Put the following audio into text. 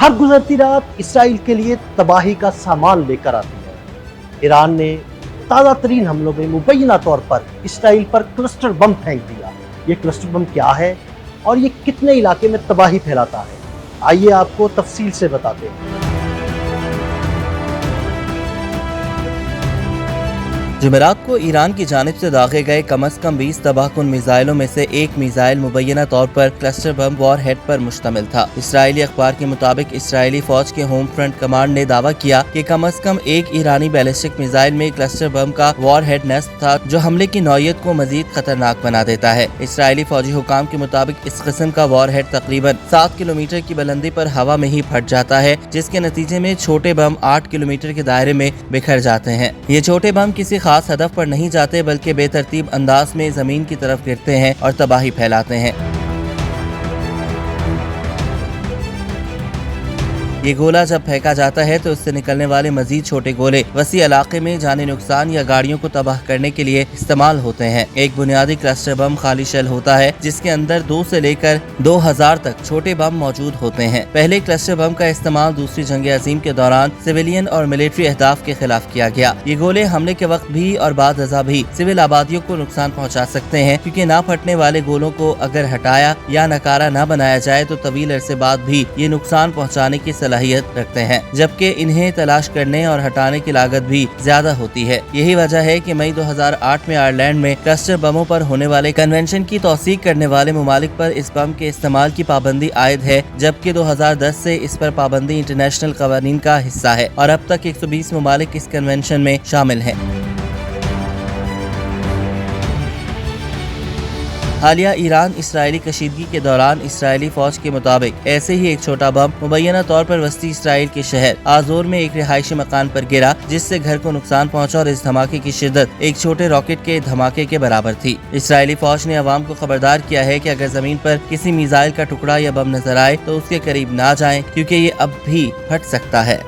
हर गुजरती रात इसराइल के लिए तबाही का सामान लेकर आती है। ईरान ने ताज़ा तरीन हमलों में मुबैना तौर पर इसराइल पर क्लस्टर बम फेंक दिया। ये क्लस्टर बम क्या है और ये कितने इलाके में तबाही फैलाता है, आइए आपको तफसील से बताते हैं। जुमेरात को ईरान की जानिब से दागे गए कम अज कम 20 तबाहकुन मिसाइलों में से एक मिसाइल मुबैना तौर पर क्लस्टर बम वॉर हेड पर मुश्तमिल था। इसराइली अखबार के मुताबिक इसराइली फौज के होम फ्रंट कमांड ने दावा किया कि कम अज कम एक ईरानी बैलिस्टिक मिसाइल में क्लस्टर बम का वॉर हेड नेस्ट था, जो हमले की नौयत को मजीद खतरनाक बना देता है। इसराइली फौजी हुकाम के मुताबिक इस किस्म का वॉर हेड तकरीबन 7 किलोमीटर की बुलंदी पर हवा में ही फट जाता है, जिसके नतीजे में छोटे बम 8 किलोमीटर के दायरे में बिखर जाते हैं। ये छोटे बम किसी खास हदफ पर नहीं जाते, बल्कि बेतरतीब अंदाज में जमीन की तरफ गिरते हैं और तबाही फैलाते हैं। ये गोला जब फेंका जाता है तो उससे निकलने वाले मजीद छोटे गोले वसी इलाके में जानी नुकसान या गाड़ियों को तबाह करने के लिए इस्तेमाल होते हैं। एक बुनियादी क्लस्टर बम खाली शेल होता है, जिसके अंदर 2 से लेकर 2000 तक छोटे बम मौजूद होते हैं। पहले क्लस्टर बम का इस्तेमाल दूसरी जंग अजीम के दौरान सिविलियन और मिलिट्री अहदाफ के खिलाफ किया गया। ये गोले हमले के वक्त भी और बाद अज़ा भी सिविल आबादियों को नुकसान पहुँचा सकते हैं, क्योंकि ना फटने वाले गोलों को अगर हटाया या नकारा न बनाया जाए तो तवील अरसे बाद भी ये नुकसान पहुँचाने की सलाहियत रखते हैं, जबकि इन्हें तलाश करने और हटाने की लागत भी ज्यादा होती है। यही वजह है कि मई 2008 में आयरलैंड में क्लस्टर बमों पर होने वाले कन्वेंशन की तौसीक करने वाले ममालिक पर इस बम के इस्तेमाल की पाबंदी आयद है, जबकि 2010 से इस पर पाबंदी इंटरनेशनल कवानीन का हिस्सा है और अब तक 120 ममालिक इस कन्वेंशन में शामिल हैं। हालिया ईरान इसराइली कशीदगी के दौरान इसराइली फौज के मुताबिक ऐसे ही एक छोटा बम मुबैना तौर पर वस्ती इसराइल के शहर आजोर में एक रिहायशी मकान पर गिरा, जिससे घर को नुकसान पहुंचा और इस धमाके की शिद्दत एक छोटे रॉकेट के धमाके के बराबर थी। इसराइली फौज ने अवाम को खबरदार किया है कि अगर जमीन पर किसी मिसाइल का टुकड़ा या बम नजर आए तो उसके करीब ना जाएं, क्योंकि ये अब भी फट सकता है।